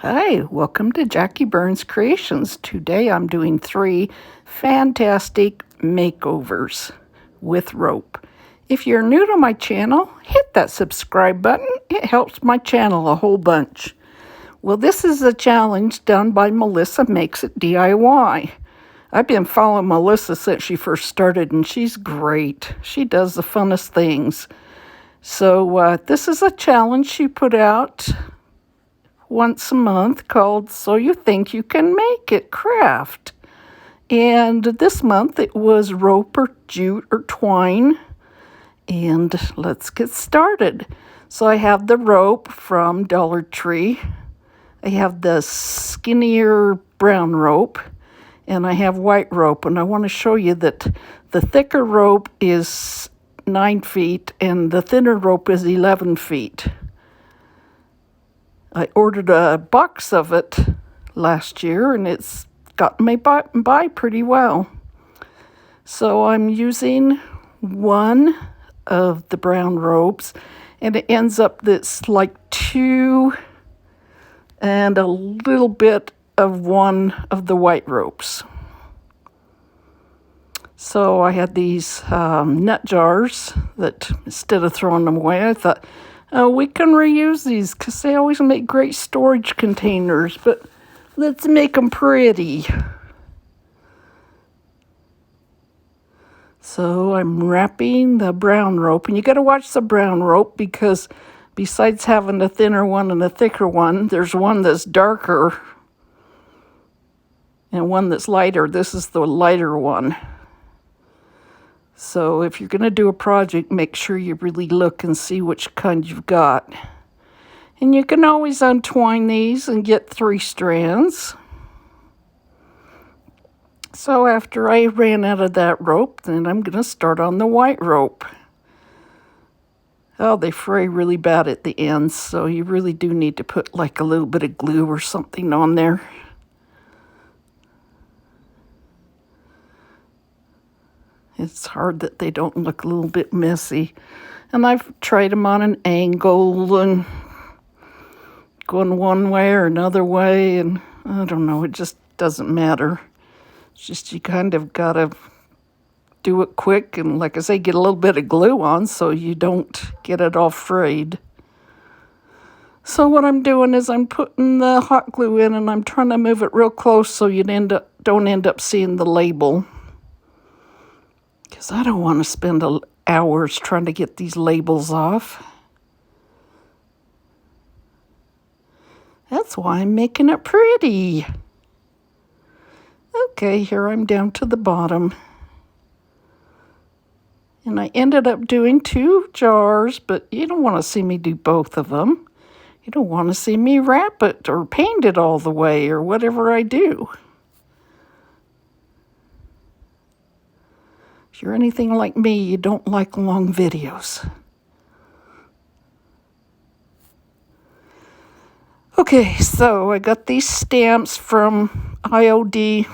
Hi, welcome to Jackieburnscreations. Today I'm doing 3 fantastic makeovers with rope. If you're new to my channel, hit that subscribe button. It helps my channel a whole bunch. Well, this is a challenge done by Melissa Makes It DIY. I've been following Melissa since she first started, and she's great. She does the funnest things. So this is a challenge she put out once a month called So You Think You Can Make It Craft. And this month it was rope or jute or twine. And let's get started. So I have the rope from Dollar Tree. I have the skinnier brown rope. And I have white rope. And I want to show you that the thicker rope is 9 feet and the thinner rope is 11 feet. I ordered a box of it last year, and it's gotten me by pretty well. So I'm using one of the brown ropes, and it ends up that's like 2 and a little bit of one of the white ropes. So I had these nut jars that instead of throwing them away, I thought, we can reuse these because they always make great storage containers, but let's make them pretty. So I'm wrapping the brown rope, and you got to watch the brown rope because besides having a thinner one and a thicker one, there's one that's darker and one that's lighter. This is the lighter one. So if you're going to do a project, make sure you really look and see which kind you've got. And you can always untwine these and get 3 strands. So after I ran out of that rope, then I'm going to start on the white rope. Oh, they fray really bad at the ends, so you really do need to put like a little bit of glue or something on there. It's hard that they don't look a little bit messy. And I've tried them on an angle and going one way or another way. And I don't know, it just doesn't matter. It's just you kind of got to do it quick. And like I say, get a little bit of glue on so you don't get it all frayed. So what I'm doing is I'm putting the hot glue in and I'm trying to move it real close so you don't end up seeing the label. Because I don't want to spend hours trying to get these labels off. That's why I'm making it pretty. Okay, here I'm down to the bottom. And I ended up doing 2 jars, but you don't want to see me do both of them. You don't want to see me wrap it or paint it all the way or whatever I do. If you're anything like me, you don't like long videos. Okay, so I got these stamps from IOD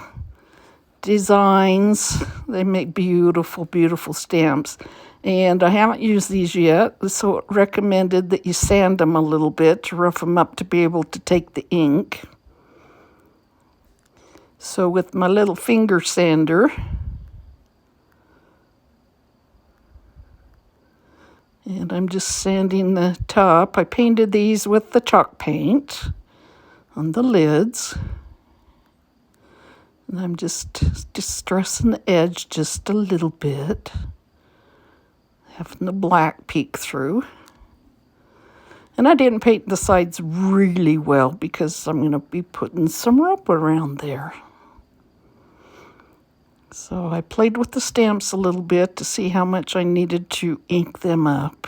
Designs. They make beautiful, beautiful stamps. And I haven't used these yet, so it recommended that you sand them a little bit to rough them up to be able to take the ink. So with my little finger sander, and I'm just sanding the top. I painted these with the chalk paint on the lids. And I'm just stressing the edge just a little bit. Having the black peek through. And I didn't paint the sides really well because I'm going to be putting some rope around there. So I played with the stamps a little bit to see how much I needed to ink them up.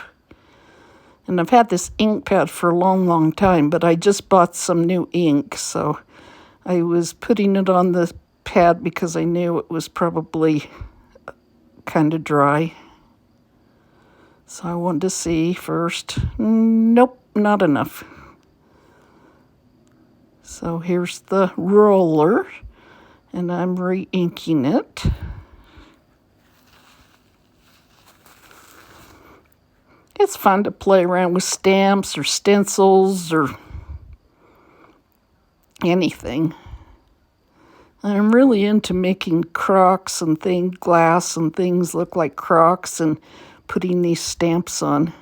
And I've had this ink pad for a long, long time, but I just bought some new ink. So I was putting it on the pad because I knew it was probably kind of dry. So I wanted to see first. Nope, not enough. So here's the roller. And I'm re-inking it. It's fun to play around with stamps or stencils or anything. I'm really into making crocks and things, glass and things look like crocks, and putting these stamps on.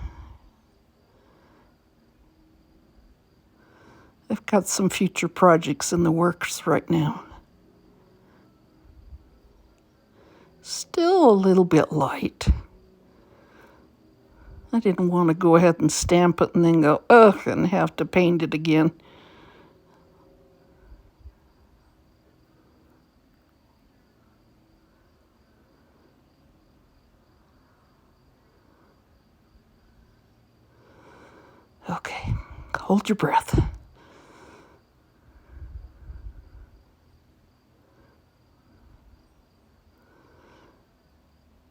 I've got some future projects in the works right now. Still a little bit light. I didn't want to go ahead and stamp it and then go, ugh, and have to paint it again. Okay, hold your breath.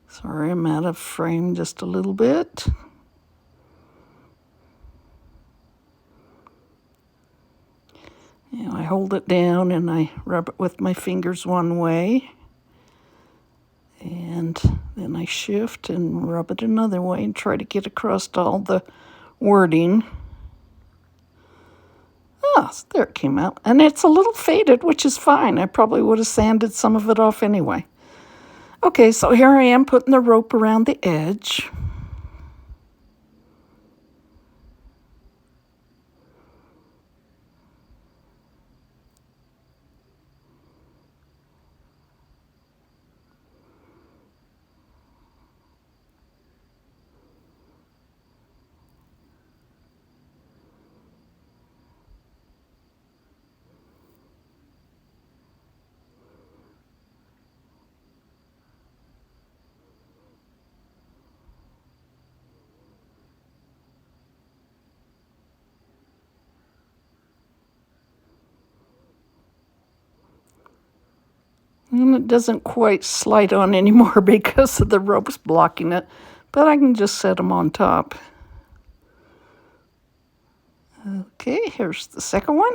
Sorry, I'm out of frame just a little bit. Now I hold it down and I rub it with my fingers one way. And then I shift and rub it another way and try to get across all the wording. Ah, so there it came out. And it's a little faded, which is fine. I probably would have sanded some of it off anyway. Okay, so here I am putting the rope around the edge. And it doesn't quite slide on anymore because of the ropes blocking it, but I can just set them on top. Okay, here's the second one.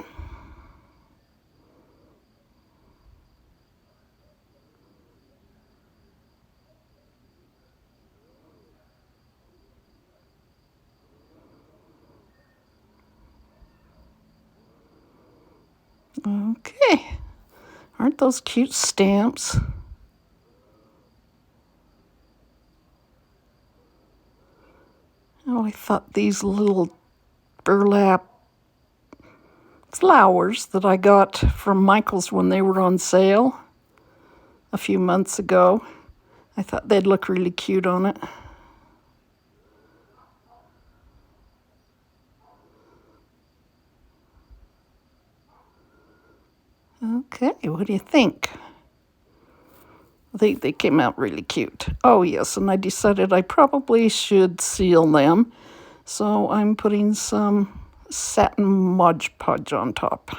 Okay, aren't those cute stamps? Oh, I thought these little burlap flowers that I got from Michael's when they were on sale a few months ago, I thought they'd look really cute on it. Okay, what do you think? I think they came out really cute. Oh yes, and I decided I probably should seal them. So I'm putting some satin Mod Podge on top.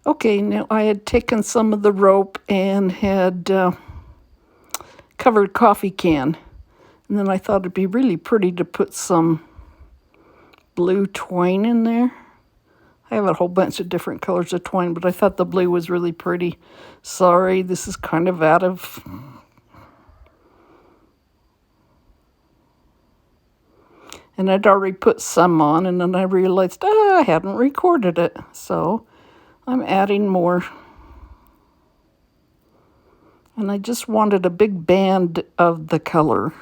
Okay, now I had taken some of the rope and had covered coffee can. And then I thought it'd be really pretty to put some blue twine in there. I have a whole bunch of different colors of twine, but I thought the blue was really pretty. Sorry, this is kind of out of... And I'd already put some on, and then I realized, I hadn't recorded it. So I'm adding more. And I just wanted a big band of the color.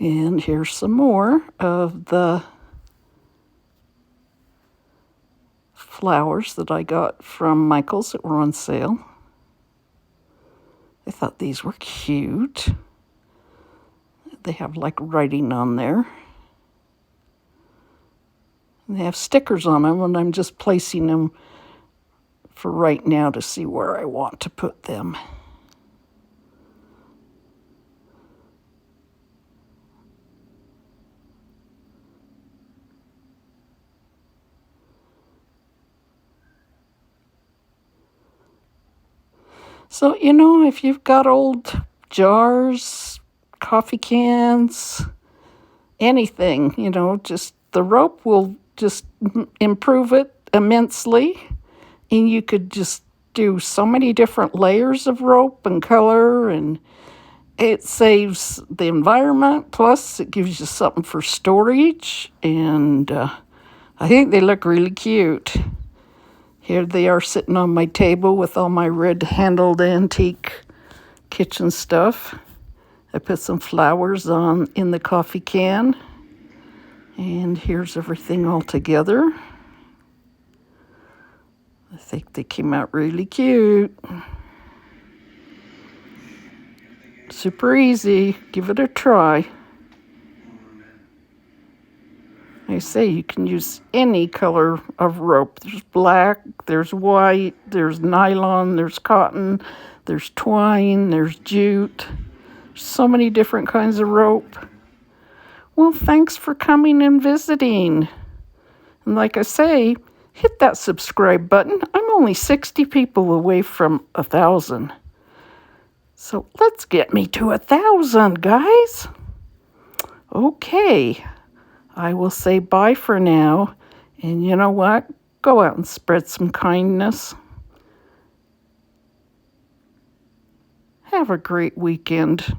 And here's some more of the flowers that I got from Michael's that were on sale. I thought these were cute. They have like writing on there. And they have stickers on them, and I'm just placing them for right now to see where I want to put them. So, you know, if you've got old jars, coffee cans, anything, you know, just the rope will just improve it immensely. And you could just do so many different layers of rope and color, and it saves the environment. Plus, it gives you something for storage, and I think they look really cute. Here they are sitting on my table with all my red-handled antique kitchen stuff. I put some flowers on in the coffee can. And here's everything all together. I think they came out really cute. Super easy. Give it a try. I say you can use any color of rope. There's black, there's white, there's nylon, there's cotton, there's twine, there's jute. So many different kinds of rope. Well, thanks for coming and visiting. And like I say, hit that subscribe button. I'm only 60 people away from 1,000. So let's get me to 1,000, guys. Okay. I will say bye for now. And you know what? Go out and spread some kindness. Have a great weekend.